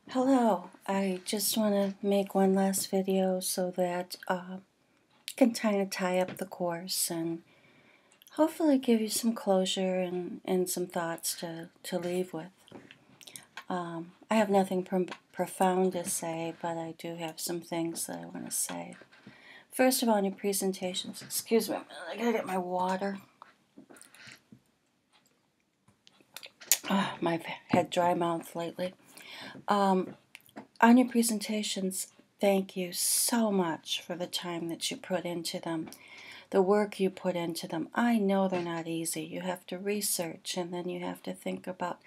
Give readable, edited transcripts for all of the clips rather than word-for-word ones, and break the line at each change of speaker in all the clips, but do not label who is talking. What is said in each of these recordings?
Hello, I just want to make one last video so that I can kind of tie up the course and hopefully give you some closure and some thoughts to leave with. I have nothing profound to say, but I do have some things that I want to say. First of all, in your presentations, excuse me, I gotta get my water. My had dry mouth lately. On your presentations, thank you so much for the time that you put into them, the work you put into them. I know they're not easy. You have to research, and then you have to think about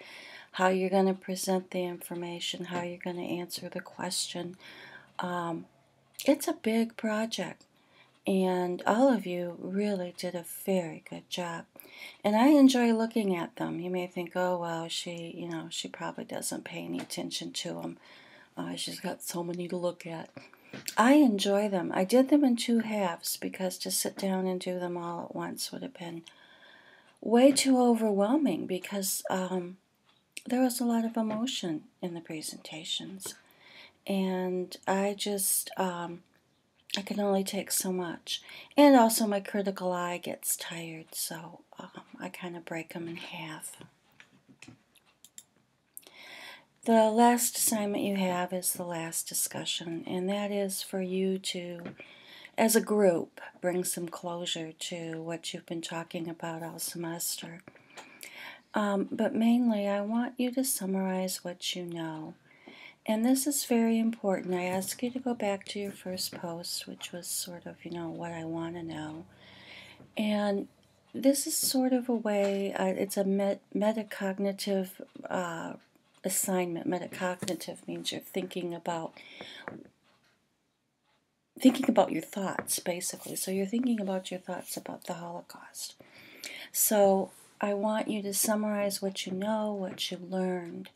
how you're going to present the information, how you're going to answer the question. It's a big project, and all of you really did a very good job. And I enjoy looking at them. You may think, oh, well, she probably doesn't pay any attention to them. She's got so many to look at. I enjoy them. I did them in two halves because to sit down and do them all at once would have been way too overwhelming because there was a lot of emotion in the presentations. And I can only take so much. And also my critical eye gets tired, so I kind of break them in half. The last assignment you have is the last discussion, and that is for you to, as a group, bring some closure to what you've been talking about all semester. But mainly, I want you to summarize what you know. And this is very important. I ask you to go back to your first post, which was sort of, what I want to know. And this is sort of a way, it's a metacognitive assignment. Metacognitive means you're thinking about your thoughts, basically. So you're thinking about your thoughts about the Holocaust. So I want you to summarize what you know, what you learned.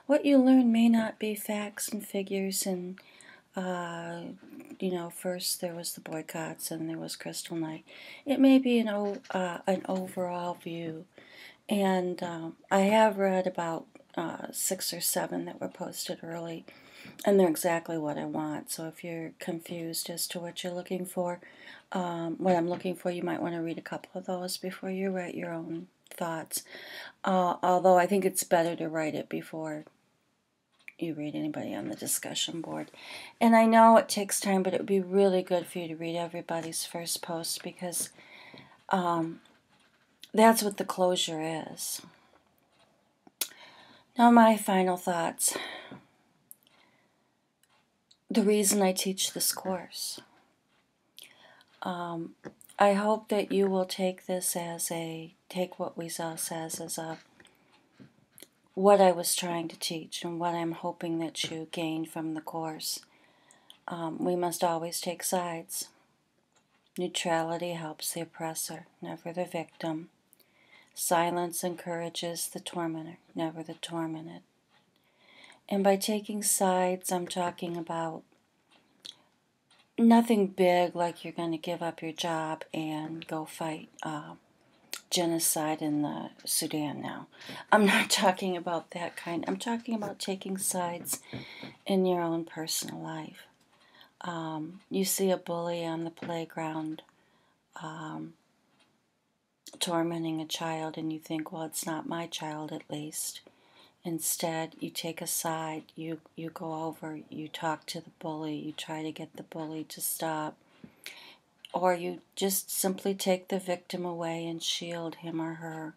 What you learned may not be facts and figures and first there was the boycotts and there was Crystal Night. It may be an overall view. And I have read about 6 or 7 that were posted early, and they're exactly what I want. So if you're confused as to what you're looking for, what I'm looking for, you might want to read a couple of those before you write your own thoughts. Although I think it's better to write it before you read anybody on the discussion board. And I know it takes time, but it would be really good for you to read everybody's first post because that's what the closure is. Now my final thoughts. The reason I teach this course. I hope that you will take this take what Wiesel says as what I was trying to teach and what I'm hoping that you gain from the course. We must always take sides. Neutrality helps the oppressor, never the victim. Silence encourages the tormentor, never the tormented. And by taking sides, I'm talking about nothing big like you're going to give up your job and go fight genocide in the Sudan now. I'm not talking about that kind. I'm talking about taking sides in your own personal life. You see a bully on the playground tormenting a child and you think, well, it's not my child at least. Instead, you take a side, you go over, you talk to the bully, you try to get the bully to stop, or you just simply take the victim away and shield him or her.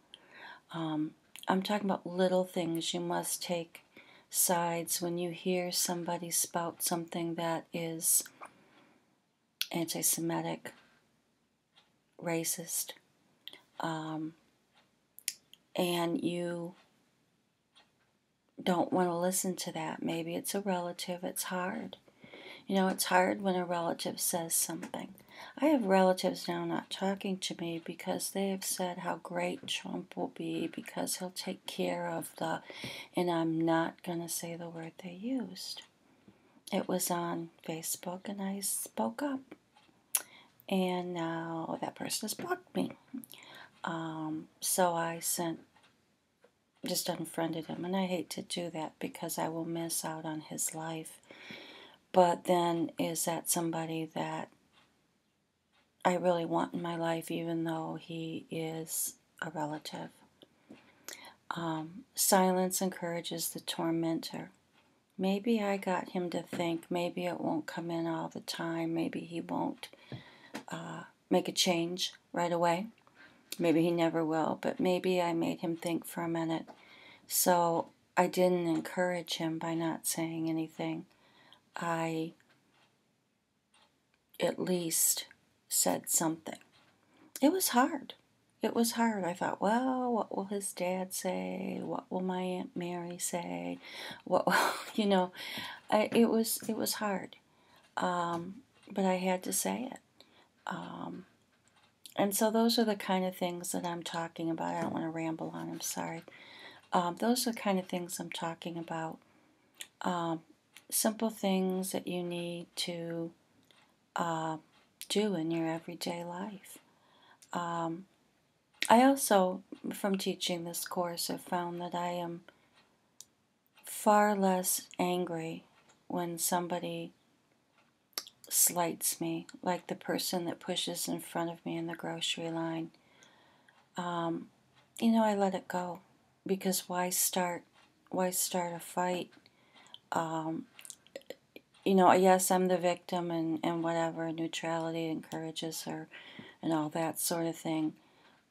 I'm talking about little things. You must take sides when you hear somebody spout something that is anti-Semitic, racist, and you don't want to listen to that. Maybe it's a relative. It's hard. It's hard when a relative says something. I have relatives now not talking to me because they have said how great Trump will be because he'll take care of and I'm not going to say the word they used. It was on Facebook and I spoke up. And now that person has blocked me. So I sent just unfriended him. And I hate to do that because I will miss out on his life. But then, is that somebody that I really want in my life, even though he is a relative? Silence encourages the tormentor. Maybe I got him to think maybe it won't come in all the time. Maybe he won't make a change right away. Maybe he never will, but maybe I made him think for a minute. So I didn't encourage him by not saying anything. I at least said something. It was hard. It was hard. I thought, well, what will his dad say? What will my Aunt Mary say? What, it was hard. But I had to say it. And so those are the kind of things that I'm talking about. I don't want to ramble on, I'm sorry. Those are the kind of things I'm talking about. Simple things that you need to do in your everyday life. I also, from teaching this course, have found that I am far less angry when somebody slights me, like the person that pushes in front of me in the grocery line. I let it go, because why start a fight? Yes, I'm the victim and whatever, neutrality encourages her and all that sort of thing,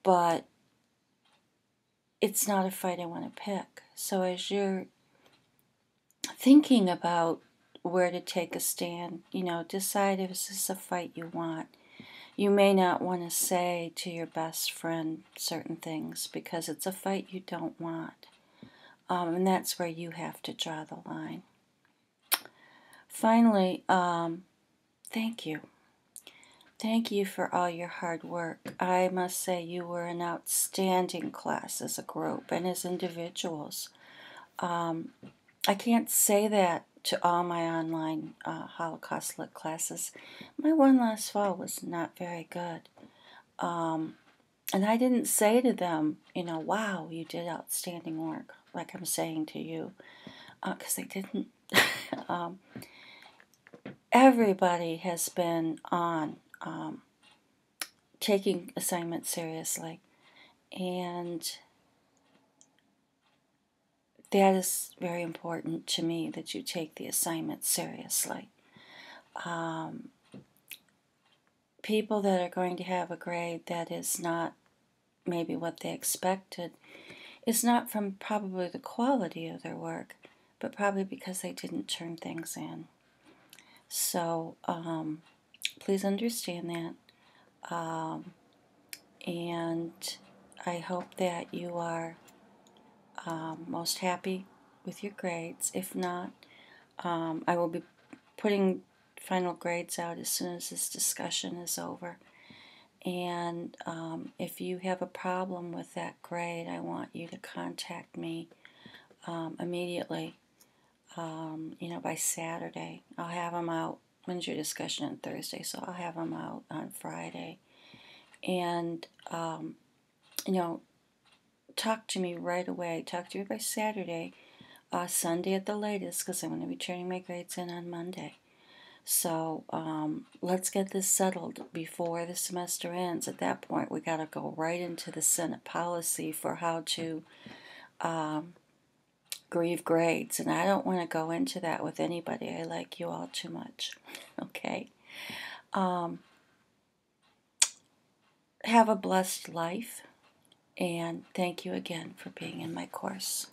but it's not a fight I want to pick. So as you're thinking about where to take a stand, decide if this is a fight you want. You may not want to say to your best friend certain things because it's a fight you don't want. And that's where you have to draw the line. Finally, thank you. Thank you for all your hard work. I must say you were an outstanding class as a group and as individuals. I can't say that to all my online Holocaust Lit classes. My one last fall was not very good. And I didn't say to them, wow, you did outstanding work, like I'm saying to you, because they didn't. Everybody has been on taking assignments seriously, and that is very important to me, that you take the assignment seriously. People that are going to have a grade that is not maybe what they expected is not from probably the quality of their work, but probably because they didn't turn things in. So please understand that. And I hope that you are most happy with your grades. If not, I will be putting final grades out as soon as this discussion is over. And if you have a problem with that grade, I want you to contact me immediately, by Saturday. I'll have them out. When's your discussion on Thursday? So I'll have them out on Friday. And, talk to me right away. Talk to me by Saturday, Sunday at the latest, because I'm going to be turning my grades in on Monday. So let's get this settled before the semester ends. At that point, we got to go right into the Senate policy for how to grieve grades. And I don't want to go into that with anybody. I like you all too much. Okay. Have a blessed life. And thank you again for being in my course.